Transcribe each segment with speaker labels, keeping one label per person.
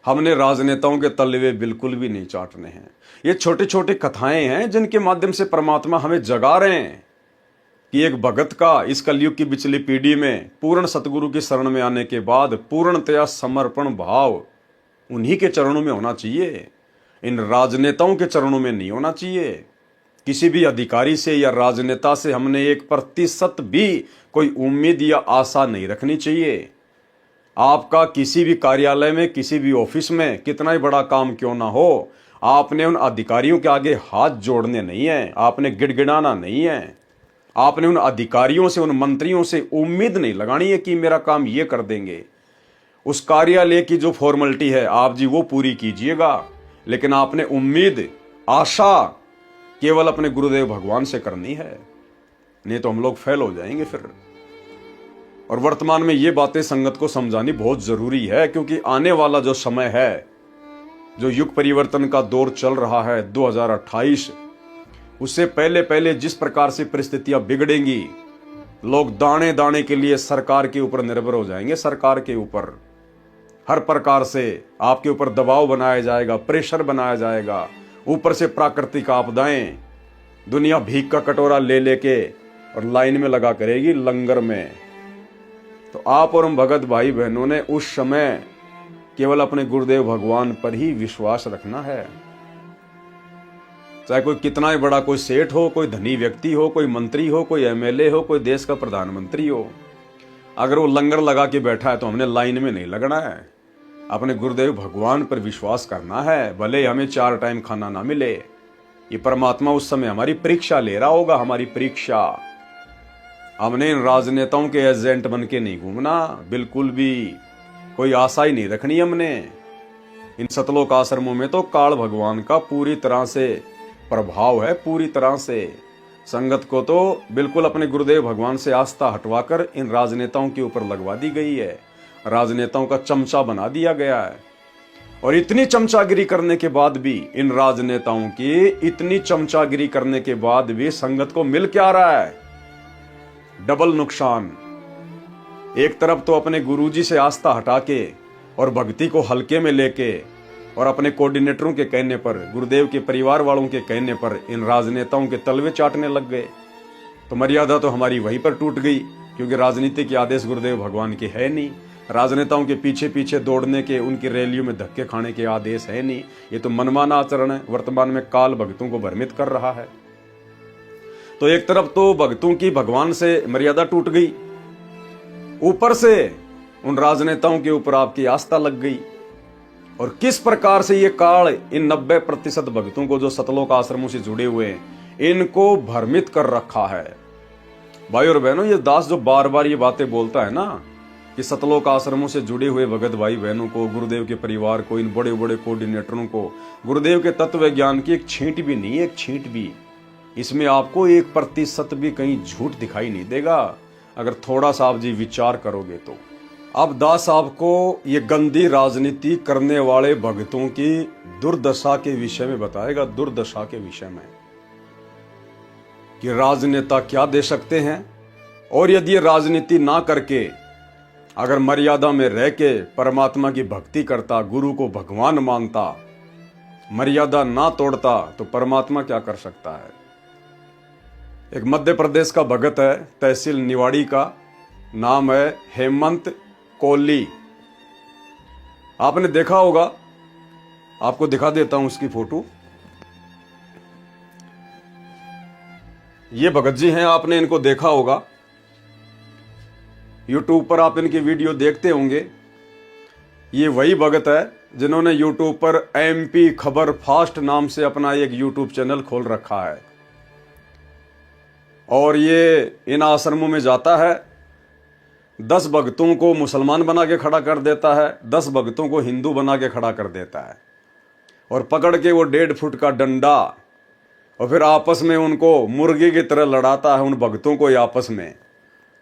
Speaker 1: हमने राजनेताओं के तलवे बिल्कुल भी नहीं चाटने हैं। ये छोटी छोटी कथाएं हैं जिनके माध्यम से परमात्मा हमें जगा रहे हैं कि एक भगत का इस कलयुग की पिछली पीढ़ी में पूर्ण सतगुरु की शरण में आने के बाद पूर्णतया समर्पण भाव उन्हीं के चरणों में होना चाहिए, इन राजनेताओं के चरणों में नहीं होना चाहिए। किसी भी अधिकारी से या राजनेता से हमने 1% भी कोई उम्मीद या आशा नहीं रखनी चाहिए। आपका किसी भी कार्यालय में, किसी भी ऑफिस में कितना ही बड़ा काम क्यों ना हो, आपने उन अधिकारियों के आगे हाथ जोड़ने नहीं है, आपने गिड़गिड़ाना नहीं है, आपने उन अधिकारियों से, उन मंत्रियों से उम्मीद नहीं लगानी है कि मेरा काम ये कर देंगे। उस कार्यालय की जो फॉर्मेलिटी है आप जी वो पूरी कीजिएगा, लेकिन आपने उम्मीद, आशा केवल अपने गुरुदेव भगवान से करनी है, नहीं तो हम लोग फेल हो जाएंगे फिर। और वर्तमान में ये बातें संगत को समझानी बहुत जरूरी है, क्योंकि आने वाला जो समय है, जो युग परिवर्तन का दौर चल रहा है 2028, उससे पहले पहले जिस प्रकार से परिस्थितियां बिगड़ेंगी, लोग दाने दाने के लिए सरकार के ऊपर निर्भर हो जाएंगे। सरकार के ऊपर हर प्रकार से आपके ऊपर दबाव बनाया जाएगा, प्रेशर बनाया जाएगा, ऊपर से प्राकृतिक आपदाएं, दुनिया भीख का कटोरा ले लेके और लाइन में लगा करेगी लंगर में। तो आप और हम भगत भाई बहनों ने उस समय केवल अपने गुरुदेव भगवान पर ही विश्वास रखना है। चाहे कोई कितना ही बड़ा, कोई सेठ हो, कोई धनी व्यक्ति हो, कोई मंत्री हो, कोई एमएलए हो, कोई देश का प्रधानमंत्री हो, अगर वो लंगर लगा के बैठा है तो हमने लाइन में नहीं लगना है, अपने गुरुदेव भगवान पर विश्वास करना है। भले हमें 4 टाइम खाना ना मिले, ये परमात्मा उस समय हमारी परीक्षा ले रहा होगा, हमारी परीक्षा। हमने इन राजनेताओं के एजेंट बन के नहीं घूमना, बिल्कुल भी कोई आशा ही नहीं रखनी हमने। इन सतलोक आश्रमों में तो काल भगवान का पूरी तरह से प्रभाव है, पूरी तरह से। संगत को तो बिल्कुल अपने गुरुदेव भगवान से आस्था हटवाकर इन राजनेताओं के ऊपर लगवा दी गई है, राजनेताओं का चमचा बना दिया गया है। और इतनी चमचागिरी करने के बाद भी, इन राजनेताओं की इतनी चमचागिरी करने के बाद भी संगत को मिल क्या रहा है? डबल नुकसान। एक तरफ तो अपने गुरुजी से आस्था हटा के और भक्ति को हल्के में लेके और अपने कोऑर्डिनेटरों के कहने पर, गुरुदेव के परिवार वालों के कहने पर इन राजनेताओं के तलवे चाटने लग गए, तो मर्यादा तो हमारी वहीं पर टूट गई, क्योंकि राजनीति के आदेश गुरुदेव भगवान के है नहीं। राजनेताओं के पीछे पीछे दौड़ने के, उनकी रैलियों में धक्के खाने के आदेश है नहीं। ये तो मनमाना आचरण है, वर्तमान में काल भक्तों को भ्रमित कर रहा है। तो एक तरफ तो भक्तों की भगवान से मर्यादा टूट गई, ऊपर से उन राजनेताओं के ऊपर आपकी आस्था लग गई। और किस प्रकार से ये काल इन 90% भक्तों को, जो सतलोक आश्रमों से जुड़े हुए हैं, इनको भ्रमित कर रखा है। भाई और बहनों, ये दास जो बार बार ये बातें बोलता है ना कि सतलोक आश्रमों से जुड़े हुए भगत भाई बहनों को, गुरुदेव के परिवार को, इन बड़े बड़े कोऑर्डिनेटरों को गुरुदेव के तत्व ज्ञान की एक छींट भी नहीं है, एक छींट भी। इसमें आपको 1% भी कहीं झूठ दिखाई नहीं देगा, अगर थोड़ा सा आप जी विचार करोगे तो। अब दास साहब को ये गंदी राजनीति करने वाले भक्तों की दुर्दशा के विषय में बताएगा, दुर्दशा के विषय में, कि राजनेता क्या दे सकते हैं। और यदि ये राजनीति ना करके अगर मर्यादा में रह के परमात्मा की भक्ति करता, गुरु को भगवान मानता, मर्यादा ना तोड़ता, तो परमात्मा क्या कर सकता है। एक मध्य प्रदेश का भगत है, तहसील निवाड़ी का, नाम है हेमंत कोहली। आपने देखा होगा, आपको दिखा देता हूं उसकी फोटो। ये भगत जी हैं, आपने इनको देखा होगा, यूट्यूब पर आप इनकी वीडियो देखते होंगे। ये वही भगत है जिन्होंने यूट्यूब पर एमपी खबर फास्ट नाम से अपना एक यूट्यूब चैनल खोल रखा है। और ये इन आश्रमों में जाता है, 10 भक्तों को मुसलमान बना के खड़ा कर देता है, 10 भक्तों को हिंदू बना के खड़ा कर देता है, और पकड़ के वो 1.5 फुट का डंडा, और फिर आपस में उनको मुर्गी की तरह लड़ाता है, उन भक्तों को आपस में,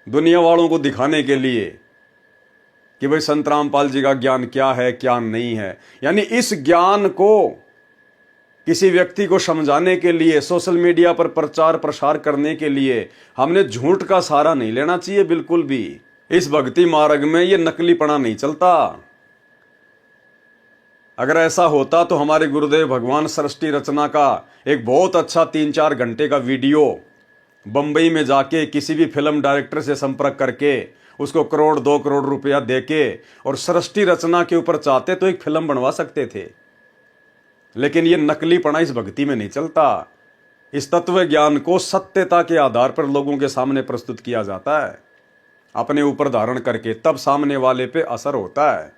Speaker 1: दुनिया वालों को दिखाने के लिए कि भाई संत रामपाल जी का ज्ञान क्या है, क्या नहीं है। यानी इस ज्ञान को किसी व्यक्ति को समझाने के लिए, सोशल मीडिया पर प्रचार प्रसार करने के लिए हमने झूठ का सहारा नहीं लेना चाहिए बिल्कुल भी। इस भक्ति मार्ग में ये नकलीपना नहीं चलता। अगर ऐसा होता तो हमारे गुरुदेव भगवान सृष्टि रचना का एक बहुत अच्छा 3-4 घंटे का वीडियो बंबई में जाके किसी भी फिल्म डायरेक्टर से संपर्क करके उसको 1-2 करोड़ रुपया देके और सृष्टि रचना के ऊपर चाहते तो एक फिल्म बनवा सकते थे। लेकिन ये नकलीपना इस भक्ति में नहीं चलता। इस तत्व ज्ञान को सत्यता के आधार पर लोगों के सामने प्रस्तुत किया जाता है, अपने ऊपर धारण करके, तब सामने वाले पे असर होता है।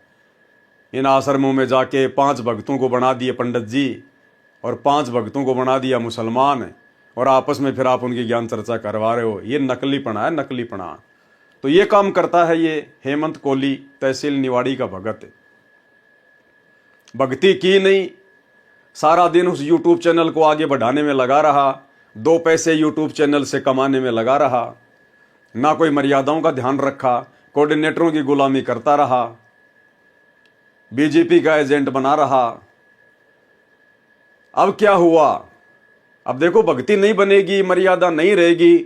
Speaker 1: इन आश्रमों में जाके 5 भक्तों को बना दिए पंडित जी और 5 भक्तों को बना दिया मुसलमान, और आपस में फिर आप उनकी ज्ञान चर्चा करवा रहे हो। ये नकलीपना है, नकलीपना। तो ये काम करता है ये हेमंत कोहली, तहसील निवाड़ी का भगत। भक्ति की नहीं, सारा दिन उस यूट्यूब चैनल को आगे बढ़ाने में लगा रहा, 2 पैसे यूट्यूब चैनल से कमाने में लगा रहा, ना कोई मर्यादाओं का ध्यान रखा, कोऑर्डिनेटरों की गुलामी करता रहा, बीजेपी का एजेंट बना रहा। अब क्या हुआ? अब देखो, भक्ति नहीं बनेगी, मर्यादा नहीं रहेगी,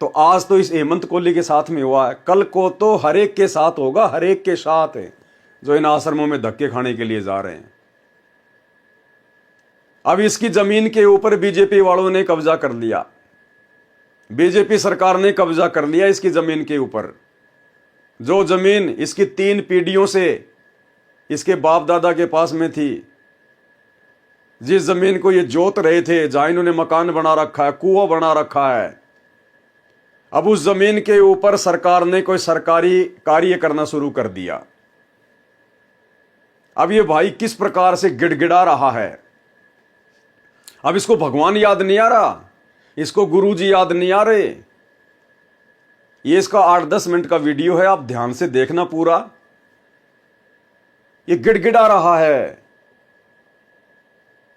Speaker 1: तो आज तो इस हेमंत कोहली के साथ में हुआ है, कल को तो हर एक के साथ होगा, हर एक के साथ है जो इन आश्रमों में धक्के खाने के लिए जा रहे हैं। अब इसकी जमीन के ऊपर बीजेपी वालों ने कब्जा कर लिया, बीजेपी सरकार ने कब्जा कर लिया इसकी जमीन के ऊपर। जो जमीन इसकी 3 पीढ़ियों से इसके बाप दादा के पास में थी, जिस जमीन को ये जोत रहे थे, जहां इन्होंने मकान बना रखा है, कुआं बना रखा है, अब उस जमीन के ऊपर सरकार ने कोई सरकारी कार्य करना शुरू कर दिया। अब ये भाई किस प्रकार से गिड़गिड़ा रहा है। अब इसको भगवान याद नहीं आ रहा, इसको गुरुजी याद नहीं आ रहे। ये इसका 8-10 मिनट का वीडियो है, आप ध्यान से देखना पूरा। ये गिड़गिड़ा रहा है,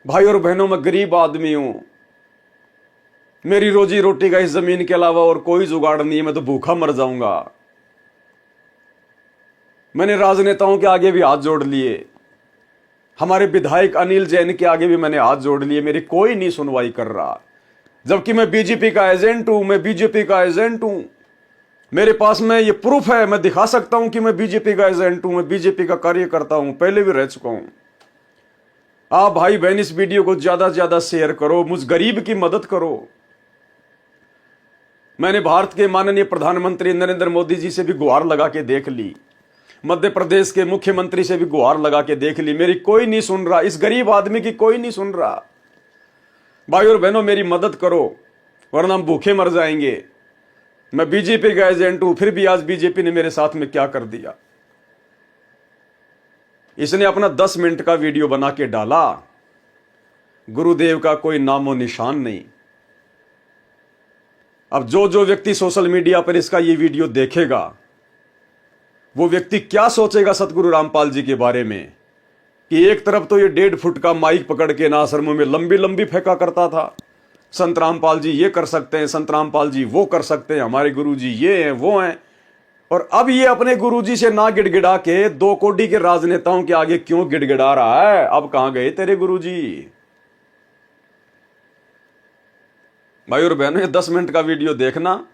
Speaker 1: भाई और बहनों, मैं गरीब आदमी हूं, मेरी रोजी रोटी का इस जमीन के अलावा और कोई जुगाड़ नहीं है, मैं तो भूखा मर जाऊंगा। मैंने राजनेताओं के आगे भी हाथ जोड़ लिए, हमारे विधायक अनिल जैन के आगे भी मैंने हाथ जोड़ लिए, मेरी कोई नहीं सुनवाई कर रहा, जबकि मैं बीजेपी का एजेंट हूं, मैं बीजेपी का एजेंट हूं। मेरे पास में ये प्रूफ है, मैं दिखा सकता हूं कि मैं बीजेपी का एजेंट हूं, मैं बीजेपी का कार्य करता हूं, पहले भी रह चुका हूं। आप भाई बहन इस वीडियो को ज्यादा से ज्यादा शेयर करो, मुझ गरीब की मदद करो। मैंने भारत के माननीय प्रधानमंत्री नरेंद्र मोदी जी से भी गुहार लगा के देख ली, मध्य प्रदेश के मुख्यमंत्री से भी गुहार लगा के देख ली, मेरी कोई नहीं सुन रहा, इस गरीब आदमी की कोई नहीं सुन रहा। भाई और बहनों, मेरी मदद करो, वरना हम भूखे मर जाएंगे। मैं बीजेपी का एजेंट हूं, फिर भी आज बीजेपी ने मेरे साथ में क्या कर दिया। इसने अपना 10 मिनट का वीडियो बना के डाला, गुरुदेव का कोई नामो निशान नहीं। अब जो व्यक्ति सोशल मीडिया पर इसका ये वीडियो देखेगा, वो व्यक्ति क्या सोचेगा सतगुरु रामपाल जी के बारे में, कि एक तरफ तो ये 1.5 फुट का माइक पकड़ के ना आश्रमों में लंबी लंबी फेंका करता था, संत रामपाल जी ये कर सकते हैं, संत रामपाल जी वो कर सकते हैं, हमारे गुरुजी ये हैं वो हैं। और अब ये अपने गुरुजी से ना गिड़गिड़ा के 2 कोड़ी के राजनेताओं के आगे क्यों गिड़गिड़ा रहा है? अब कहां गए तेरे गुरुजी? भाई और बहनों, ये 10 मिनट का वीडियो देखना,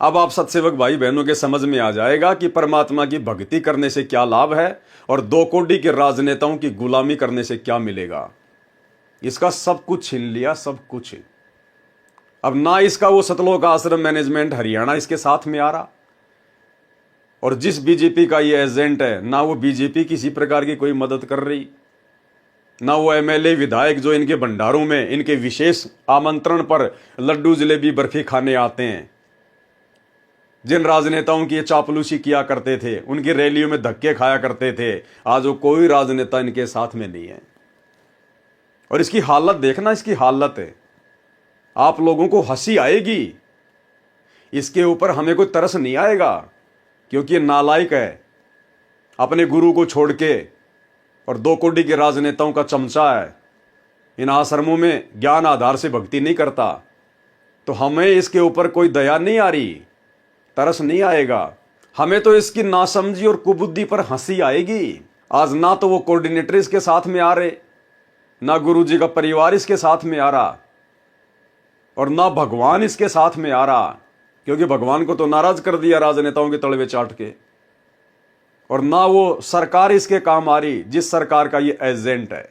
Speaker 1: अब आप सत्सेवक भाई बहनों के समझ में आ जाएगा कि परमात्मा की भक्ति करने से क्या लाभ है और 2 कोड़ी के राजनेताओं की गुलामी करने से क्या मिलेगा। इसका सब कुछ छीन लिया, सब कुछ। अब ना इसका वो सतलोक आश्रम मैनेजमेंट हरियाणा इसके साथ में आ रहा, और जिस बीजेपी का ये एजेंट है, ना वो बीजेपी किसी प्रकार की कोई मदद कर रही, ना वो एमएलए विधायक जो इनके भंडारों में इनके विशेष आमंत्रण पर लड्डू जलेबी बर्फी खाने आते हैं, जिन राजनेताओं की ये चापलूसी किया करते थे, उनकी रैलियों में धक्के खाया करते थे, आज वो कोई राजनेता इनके साथ में नहीं है। और इसकी हालत देखना, इसकी हालत है, आप लोगों को हंसी आएगी, इसके ऊपर हमें कोई तरस नहीं आएगा, क्योंकि ये नालायक है, अपने गुरु को छोड़ के और 2 कोड़ी के राजनेताओं का चमचा है, इन आश्रमों में ज्ञान आधार से भक्ति नहीं करता। तो हमें इसके ऊपर कोई दया नहीं आ रही, तरस नहीं आएगा, हमें तो इसकी नासमझी और कुबुद्धि पर हंसी आएगी। आज ना तो वो कोऑर्डिनेटर इसके साथ में आ रहे, ना गुरुजी का परिवार इसके साथ में आ रहा, और ना भगवान इसके साथ में आ रहा, क्योंकि भगवान को तो नाराज कर दिया राजनेताओं के तलवे चाट के। और ना वो सरकार इसके काम आ रही जिस सरकार का ये एजेंट है।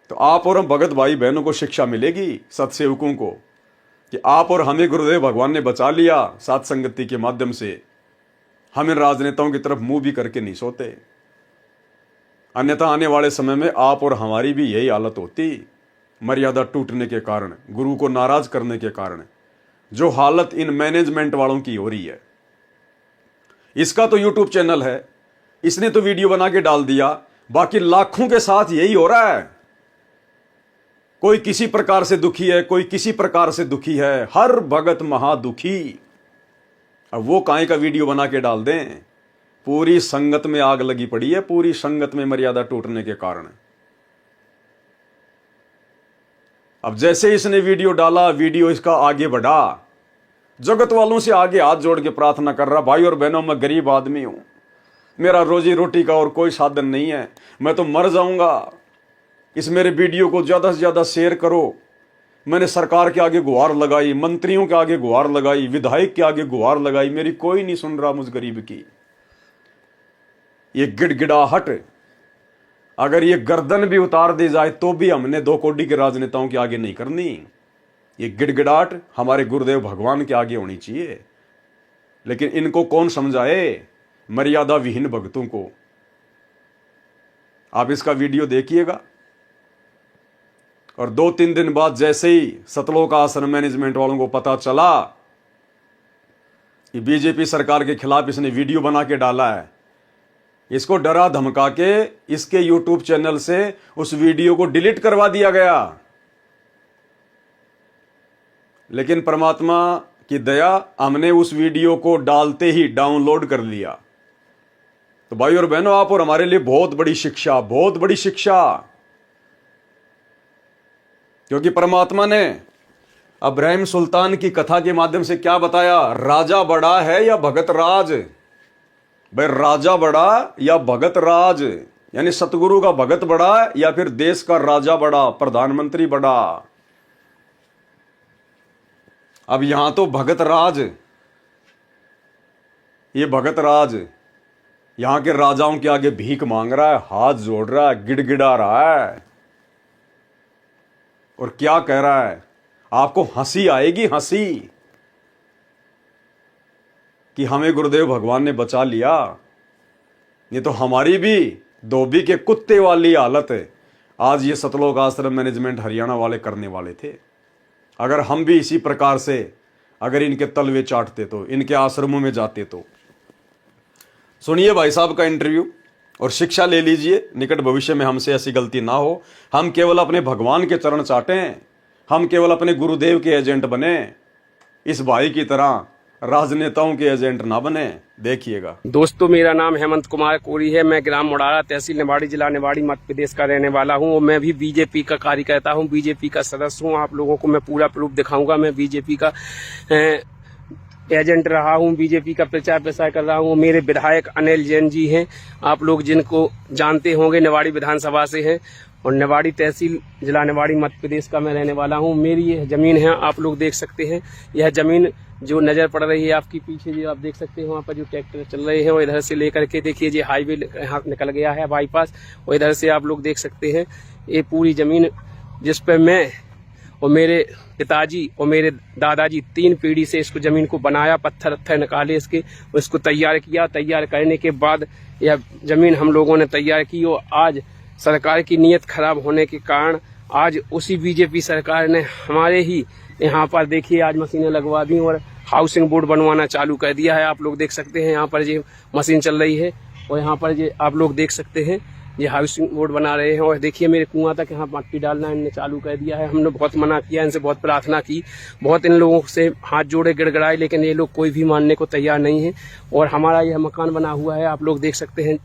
Speaker 1: तो आप और हम भगत भाई बहनों को शिक्षा मिलेगी, सत्सेवकों को, कि आप और हमें गुरुदेव भगवान ने बचा लिया सात संगति के माध्यम से। हम इन राजनेताओं की तरफ मुंह भी करके नहीं सोते, अन्यथा आने वाले समय में आप और हमारी भी यही हालत होती। मर्यादा टूटने के कारण, गुरु को नाराज करने के कारण जो हालत इन मैनेजमेंट वालों की हो रही है। इसका तो यूट्यूब चैनल है, इसने तो वीडियो बना के डाल दिया, बाकी लाखों के साथ यही हो रहा है। कोई किसी प्रकार से दुखी है, कोई किसी प्रकार से दुखी है, हर भगत महादुखी। अब वो काहे का वीडियो बना के डाल दें। पूरी संगत में आग लगी पड़ी है, पूरी संगत में मर्यादा टूटने के कारण। अब जैसे इसने वीडियो डाला, वीडियो इसका आगे बढ़ा, जगत वालों से आगे हाथ जोड़ के प्रार्थना कर रहा, भाई और बहनों मैं गरीब आदमी हूं, मेरा रोजी रोटी का और कोई साधन नहीं है, मैं तो मर जाऊंगा, इस मेरे वीडियो को ज्यादा से ज्यादा शेयर करो। मैंने सरकार के आगे गुहार लगाई, मंत्रियों के आगे गुहार लगाई, विधायक के आगे गुहार लगाई, मेरी कोई नहीं सुन रहा मुझ गरीब की। ये गिड़गिड़ाहट अगर ये गर्दन भी उतार दी जाए तो भी हमने 2 कोड़ी के राजनेताओं के आगे नहीं करनी। ये गिड़गिड़ाहट हमारे गुरुदेव भगवान के आगे होनी चाहिए। लेकिन इनको कौन समझाए, मर्यादा विहीन भक्तों को। आप इसका वीडियो देखिएगा और 2-3 दिन बाद जैसे ही सतलोक आश्रम मैनेजमेंट वालों को पता चला कि बीजेपी सरकार के खिलाफ इसने वीडियो बना के डाला है, इसको डरा धमका के इसके यूट्यूब चैनल से उस वीडियो को डिलीट करवा दिया गया। लेकिन परमात्मा की दया, हमने उस वीडियो को डालते ही डाउनलोड कर लिया। तो भाई और बहनों, आप और हमारे लिए बहुत बड़ी शिक्षा, बहुत बड़ी शिक्षा। क्योंकि परमात्मा ने अब्राहिम सुल्तान की कथा के माध्यम से क्या बताया, राजा बड़ा है या भगत राज। भाई राजा बड़ा या भगत राज, यानी सतगुरु का भगत बड़ा या फिर देश का राजा बड़ा, प्रधानमंत्री बड़ा। अब यहां तो भगत राज, ये भगत राज यहां के राजाओं के आगे भीख मांग रहा है, हाथ जोड़ रहा है, गिड़गिड़ा रहा है और क्या कह रहा है। आपको हंसी आएगी, हंसी, कि हमें गुरुदेव भगवान ने बचा लिया। ये तो हमारी भी धोबी के कुत्ते वाली हालत है आज ये सतलोक आश्रम मैनेजमेंट हरियाणा वाले करने वाले थे। अगर हम भी इसी प्रकार से अगर इनके तलवे चाटते तो, इनके आश्रमों में जाते तो। सुनिए भाई साहब का इंटरव्यू और शिक्षा ले लीजिए, निकट भविष्य में हमसे ऐसी गलती ना हो। हम केवल अपने भगवान के चरण चाटें, हम केवल अपने गुरुदेव के एजेंट बने, इस भाई की तरह राजनेताओं के एजेंट ना बने। देखिएगा
Speaker 2: दोस्तों, मेरा नाम हेमंत कुमार कोरी है। मैं ग्राम मुड़ारा, तहसील निवाड़ी, जिला निवाड़ी, मध्य प्रदेश का रहने वाला हूं और मैं भी बीजेपी का कार्यकर्ता हूं, बीजेपी का सदस्य हूं। आप लोगों को मैं पूरा प्रूफ दिखाऊंगा। मैं बीजेपी का एजेंट रहा हूं, बीजेपी का प्रचार प्रसार कर रहा हूं। मेरे विधायक अनिल जैन जी हैं, आप लोग जिनको जानते होंगे, निवाड़ी विधानसभा से हैं और निवाड़ी तहसील, जिला निवाड़ी, मध्य प्रदेश का मैं रहने वाला हूं। मेरी यह जमीन है, आप लोग देख सकते हैं। यह जमीन जो नजर पड़ रही है आपकी पीछे, जो आप देख सकते हैं वहाँ पर जो ट्रैक्टर चल रहे हैं, और इधर से लेकर के देखिए ये हाईवे यहाँ निकल गया है, बाईपास, और इधर से आप लोग देख सकते हैं ये पूरी जमीन जिस पर मैं और मेरे पिताजी और मेरे दादाजी 3 पीढ़ी से इसको जमीन को बनाया, पत्थर निकाले इसको तैयार किया। तैयार करने के बाद यह जमीन हम लोगों ने तैयार की और आज सरकार की नीयत खराब होने के कारण आज उसी बीजेपी सरकार ने हमारे ही यहाँ पर देखिए आज मशीनें लगवा दी और हाउसिंग बोर्ड बनवाना चालू कर दिया है। आप लोग देख सकते हैं यहाँ पर ये मशीन चल रही है और यहाँ पर ये आप लोग देख सकते हैं ये हाउसिंग बोर्ड बना रहे हैं। और देखिए मेरे कुआं तक यहाँ मट्टी डालना इन्होंने चालू कर दिया है। हमने बहुत मना किया, इनसे बहुत प्रार्थना की, बहुत इन लोगों से हाथ जोड़े गिड़गिड़ाए, लेकिन ये लोग कोई भी मानने को तैयार नहीं है। और हमारा यह मकान बना हुआ है, आप लोग देख सकते हैं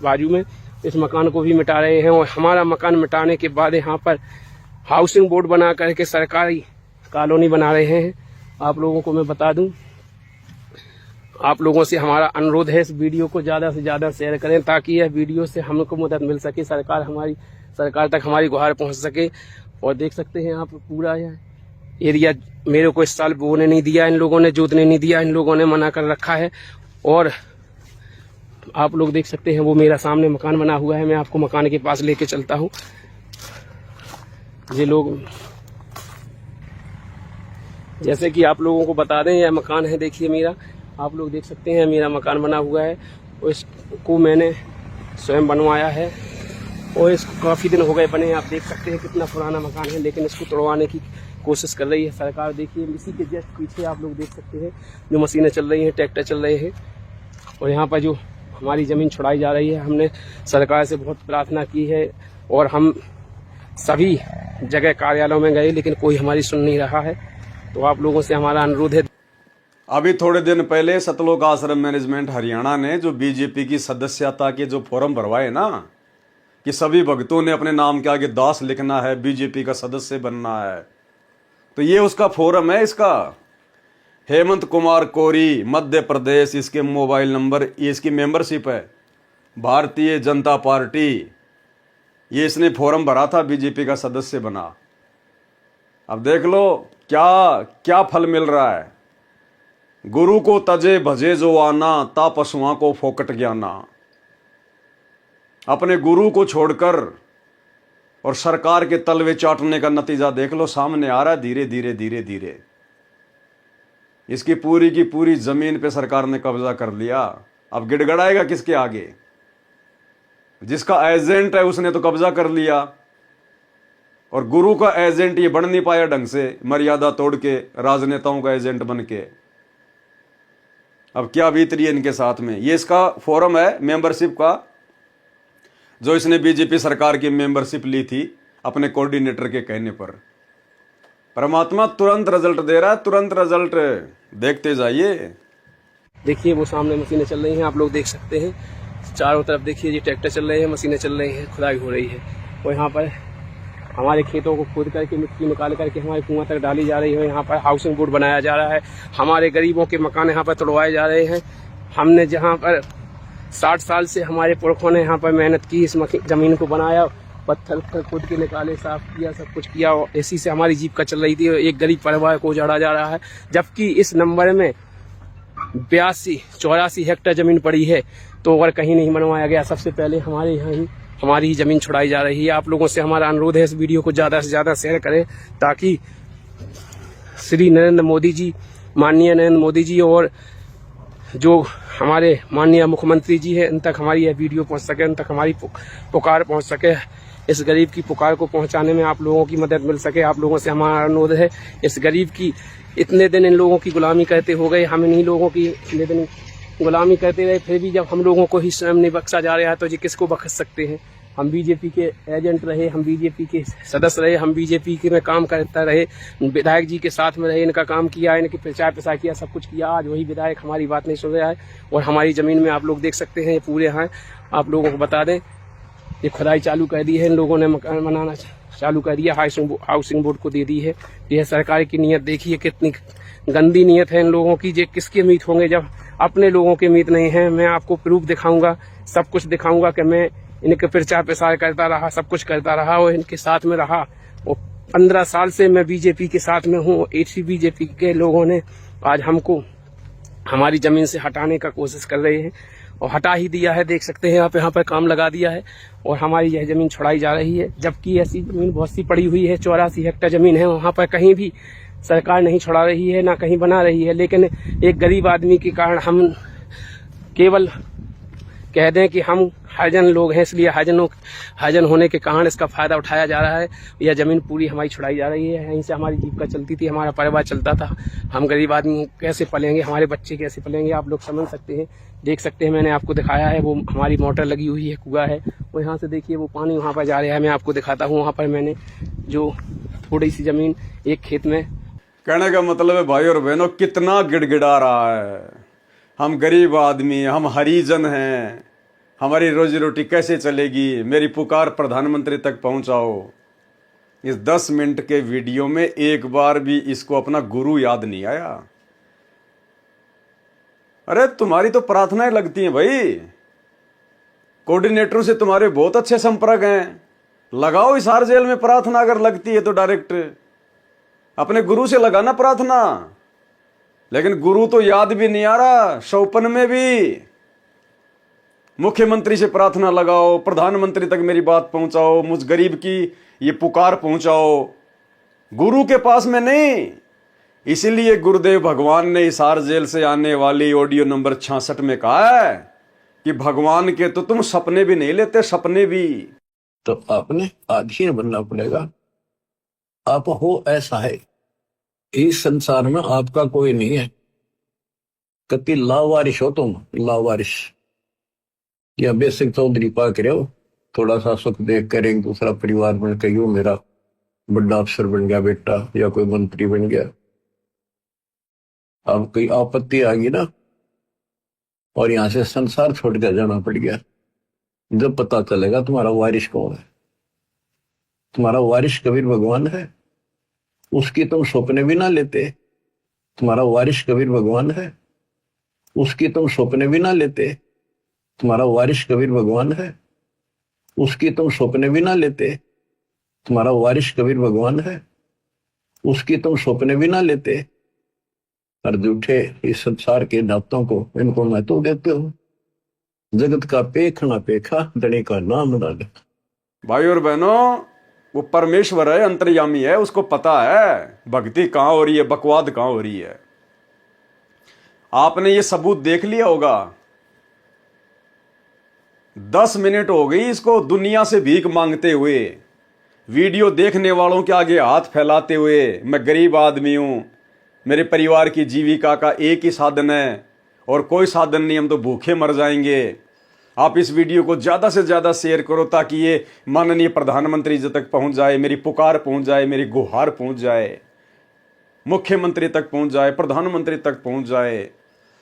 Speaker 2: बाजू में, इस मकान को भी मिटा रहे हैं। और हमारा मकान मिटाने के बाद यहाँ पर हाउसिंग बोर्ड बना करके सरकारी कॉलोनी बना रहे हैं। आप लोगों को मैं बता दूं, आप लोगों से हमारा अनुरोध है, इस वीडियो को ज्यादा से ज्यादा शेयर करें ताकि यह वीडियो से हमको मदद मिल सके, सरकार तक हमारी गुहार पहुंच सके। और देख सकते हैं आप पूरा यह एरिया मेरे को इस साल बोने नहीं दिया इन लोगों ने, जोतने नहीं दिया इन लोगों ने, मना कर रखा है। और आप लोग देख सकते हैं वो मेरा सामने मकान बना हुआ है। मैं आपको मकान के पास लेके चलता हूँ। ये लोग, जैसे कि आप लोगों को बता दें, यह मकान है, देखिए मेरा, आप लोग देख सकते हैं मेरा मकान बना हुआ है और इसको मैंने स्वयं बनवाया है और इसको काफ़ी दिन हो गए बने। आप देख सकते हैं कितना पुराना मकान है, लेकिन इसको तोड़वाने की कोशिश कर रही है सरकार। देखिए इसी के जस्ट पीछे आप लोग देख सकते हैं जो मशीनें चल रही हैं, ट्रैक्टर चल रहे हैं और यहाँ पर जो हमारी ज़मीन छुड़ाई जा रही है। हमने सरकार से बहुत प्रार्थना की है और हम सभी जगह कार्यालयों में गए, लेकिन कोई हमारी सुन नहीं रहा है। तो आप लोगों से हमारा अनुरोध है।
Speaker 1: अभी थोड़े दिन पहले सतलोक आश्रम मैनेजमेंट हरियाणा ने जो बीजेपी की सदस्यता के जो फॉर्म भरवाए ना, कि सभी भक्तों ने अपने नाम के आगे दास लिखना है, बीजेपी का सदस्य बनना है, तो ये उसका फोरम है। इसका हेमंत कुमार कोरी, मध्य प्रदेश, इसके मोबाइल नंबर, ये इसकी मेंबरशिप है, भारतीय जनता पार्टी। ये इसने फॉर्म भरा था, बीजेपी का सदस्य बना। अब देख लो क्या क्या फल मिल रहा है। गुरु को तजे भजे जो आना, ता पशुओं को फोकट ज्ञाना। अपने गुरु को छोड़कर और सरकार के तलवे चाटने का नतीजा देख लो, सामने आ रहा है धीरे धीरे धीरे धीरे। इसकी पूरी की पूरी जमीन पे सरकार ने कब्जा कर लिया। अब गिड़गड़ाएगा किसके आगे? जिसका एजेंट है उसने तो कब्जा कर लिया, और गुरु का एजेंट ये बन नहीं पाया ढंग से, मर्यादा तोड़ के राजनेताओं का एजेंट बन के। अब क्या बीत रही है इनके साथ में। ये इसका फोरम है मेंबरशिप का, जो इसने बीजेपी सरकार की मेंबरशिप ली थी अपने कोऑर्डिनेटर के कहने पर। परमात्मा तुरंत रिजल्ट दे रहा है, तुरंत रिजल्ट देखते जाइए।
Speaker 2: देखिए वो सामने मशीनें चल रही हैं, आप लोग देख सकते हैं। चारों तरफ देखिए ये ट्रैक्टर चल रहे हैं, मशीनें चल रही हैं, खुदाई हो रही है। और यहाँ पर हमारे खेतों को खोद करके मिट्टी निकाल करके हमारे कुआं तक डाली जा रही है। यहाँ पर हाउसिंग बोर्ड बनाया जा रहा है। हमारे गरीबों के मकान यहाँ पर तोड़वाए जा रहे हैं। हमने जहाँ पर 60 साल से हमारे पुरखों ने यहाँ पर मेहनत की, इस जमीन को बनाया, पत्थर खोद के निकाले, साफ किया, सब कुछ किया, और इसी से हमारी जीविका चल रही थी। एक गरीब परिवार को उजाड़ा जा रहा है, जबकि इस नंबर में 82-84 हेक्टेयर जमीन पड़ी है, तो अगर कहीं नहीं बनवाया गया, सबसे पहले हमारे यहाँ ही हमारी ही जमीन छुड़ाई जा रही है। आप लोगों से हमारा अनुरोध है, इस वीडियो को ज़्यादा से ज़्यादा शेयर करें, ताकि श्री नरेंद्र मोदी जी, माननीय नरेंद्र मोदी जी और जो हमारे माननीय मुख्यमंत्री जी हैं, इन तक हमारी यह वीडियो पहुंच सके, इन तक हमारी पुकार पहुंच सके। इस गरीब की पुकार को पहुंचाने में आप लोगों की मदद मिल सके। आप लोगों से हमारा अनुरोध है, इस गरीब की इतने दिन इन लोगों की गुलामी करते हो गए, हम इन्हीं लोगों की इतने दिन गुलामी करते रहे, फिर भी जब हम लोगों को ही स्वयं नहीं बख्शा जा रहा है, तो जी किसको बख्श सकते हैं। हम बीजेपी के एजेंट रहे, हम बीजेपी के सदस्य रहे, हम बीजेपी के में काम करता रहे, विधायक जी के साथ में रहे, इनका काम किया, इनके प्रचार प्रसार किया, सब कुछ किया। आज वही विधायक हमारी बात नहीं सुन रहा है और हमारी ज़मीन में आप लोग देख सकते हैं ये पूरे हैं। आप लोगों को बता दें, ये खुदाई चालू कर दी है, इन लोगों ने मकान बनाना चालू कर दिया, हाउसिंग बोर्ड को दे दी है। यह सरकार की नीयत देखिए, कितनी गंदी नीयत है इन लोगों की। ये किसके मीत होंगे जब अपने लोगों के मीत नहीं है। मैं आपको प्रूफ दिखाऊंगा, सब कुछ दिखाऊंगा कि मैं इनके प्रचार प्रसार करता रहा, सब कुछ करता रहा और इनके साथ में रहा। और 15 साल से मैं बीजेपी के साथ में हूँ। इसी बीजेपी के लोगों ने आज हमको हमारी जमीन से हटाने का कोशिश कर रहे हैं और हटा ही दिया है। देख सकते हैं आप, यहाँ पर काम लगा दिया है और हमारी यह जमीन छुड़ाई जा रही है, जबकि ऐसी जमीन बहुत सी पड़ी हुई है। 84 हेक्टेयर जमीन है, वहाँ पर कहीं भी सरकार नहीं छुड़ा रही है, ना कहीं बना रही है। लेकिन एक गरीब आदमी के कारण हम केवल कह दें कि हम हरिजन लोग हैं, इसलिए हरिजन होने के कारण इसका फायदा उठाया जा रहा है। यह जमीन पूरी हमारी छुड़ाई जा रही है। यहीं से हमारी जीविका चलती थी, हमारा परिवार चलता था। हम गरीब आदमी कैसे पलेंगे, हमारे बच्चे कैसे पलेंगे, आप लोग समझ सकते हैं। देख सकते हैं, मैंने आपको दिखाया है, वो हमारी मोटर लगी हुई है, कुआं है, वो यहाँ से देखिए वो पानी वहाँ पर जा रहा है। मैं आपको दिखाता हूँ, वहाँ पर मैंने जो थोड़ी सी जमीन एक खेत में।
Speaker 1: कहने का मतलब है भाई और बहनों, कितना गिड़गिड़ा रहा है। हम गरीब आदमी, हम हरिजन हैं, हमारी रोजी रोटी कैसे चलेगी। मेरी पुकार प्रधानमंत्री तक पहुंचाओ। इस 10 मिनट के वीडियो में एक बार भी इसको अपना गुरु याद नहीं आया। अरे तुम्हारी तो प्रार्थनाएं लगती हैं भाई, कोऑर्डिनेटरों से तुम्हारे बहुत अच्छे संपर्क हैं, लगाओ इस हार जेल में प्रार्थना। अगर लगती है तो डायरेक्ट अपने गुरु से लगाना प्रार्थना। लेकिन गुरु तो याद भी नहीं आ रहा, शौपन में भी मुख्यमंत्री से प्रार्थना लगाओ, प्रधानमंत्री तक मेरी बात पहुंचाओ, मुझ गरीब की ये पुकार पहुंचाओ, गुरु के पास में नहीं। इसीलिए गुरुदेव भगवान ने हिसार जेल से आने वाली ऑडियो नंबर 66 में कहा है कि भगवान के तो तुम सपने भी नहीं लेते, सपने भी।
Speaker 3: तो आपने अधीन बनना पड़ेगा। आप हो ऐसा है, इस संसार में आपका कोई नहीं है। कति लावारिश हो तुम, लावारिश या बेसिक चौधरी पा के रहो, थोड़ा सा सुख देख कर एक दूसरा परिवार बन के यूं मेरा बड़ा अफसर बन गया बेटा या कोई मंत्री बन गया। अब कोई आपत्ति आ गई ना और यहां से संसार छोड़ कर जाना पड़ गया, जब पता चलेगा तुम्हारा वारिश कौन है। तुम्हारा वारिश कबीर भगवान है, उसकी तुम सपने भी ना लेते। तुम्हारा वारिश कबीर भगवान है, उसकी तुम सपने भी ना लेते। तुम्हारा वारिश कबीर भगवान है, उसकी तुम सपने भी ना लेते। तुम्हारा वारिश कबीर भगवान है, उसकी तुम सपने भी ना लेते। और झूठे इस संसार के नातों को इनको महत्व देते हो। जगत का पेख ना पेखा, धनी का नाम ना ले।
Speaker 1: भाई और बहनों, वो परमेश्वर है, अंतर्यामी है, उसको पता है भक्ति कहां हो रही है, बकवाद कहां हो रही है। आपने ये सबूत देख लिया होगा। 10 मिनट हो गई इसको दुनिया से भीख मांगते हुए, वीडियो देखने वालों के आगे हाथ फैलाते हुए, मैं गरीब आदमी हूं, मेरे परिवार की जीविका का एक ही साधन है और कोई साधन नहीं, हम तो भूखे मर जाएंगे। आप इस वीडियो को ज़्यादा से ज़्यादा शेयर करो ताकि ये माननीय प्रधानमंत्री जी तक पहुंच जाए, मेरी पुकार पहुंच जाए, मेरी गुहार पहुंच जाए, मुख्यमंत्री तक पहुंच जाए, प्रधानमंत्री तक पहुंच जाए।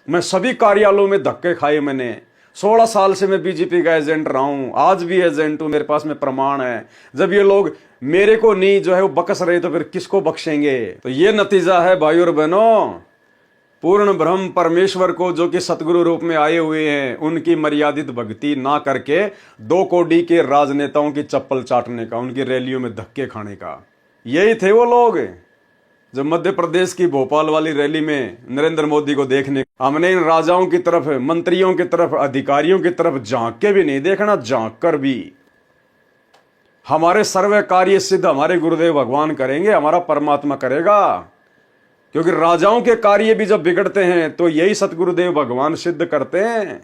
Speaker 1: मैं सभी कार्यालयों में धक्के खाए, मैंने 16 साल से मैं बीजेपी का एजेंट रहा हूं, आज भी एजेंट हूं, मेरे पास में प्रमाण है। जब ये लोग मेरे को नहीं जो है वो बकस रहे तो फिर किसको बख्शेंगे। तो ये नतीजा है भाई और बहनों, पूर्ण ब्रह्म परमेश्वर को जो कि सतगुरु रूप में आए हुए हैं, उनकी मर्यादित भक्ति ना करके 2 कौड़ी के राजनेताओं की चप्पल चाटने का, उनकी रैलियों में धक्के खाने का। यही थे वो लोग जो मध्य प्रदेश की भोपाल वाली रैली में नरेंद्र मोदी को देखने, हमने इन राजाओं की तरफ, मंत्रियों की तरफ, अधिकारियों की तरफ झांक के भी नहीं देखना, झांक कर भी। हमारे सर्व कार्य सिद्ध हमारे गुरुदेव भगवान करेंगे, हमारा परमात्मा करेगा। क्योंकि राजाओं के कार्य भी जब बिगड़ते हैं तो यही सतगुरुदेव भगवान सिद्ध करते हैं।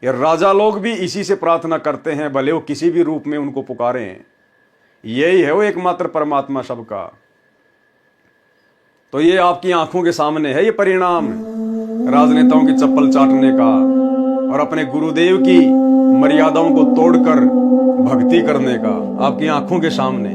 Speaker 1: ये राजा लोग भी इसी से प्रार्थना करते हैं, भले वो किसी भी रूप में उनको पुकारें। यही है वो एकमात्र परमात्मा सबका। तो ये आपकी आंखों के सामने है ये परिणाम राजनेताओं की चप्पल चाटने का और अपने गुरुदेव की मर्यादाओं को तोड़कर भक्ति करने का, आपकी आंखों के सामने।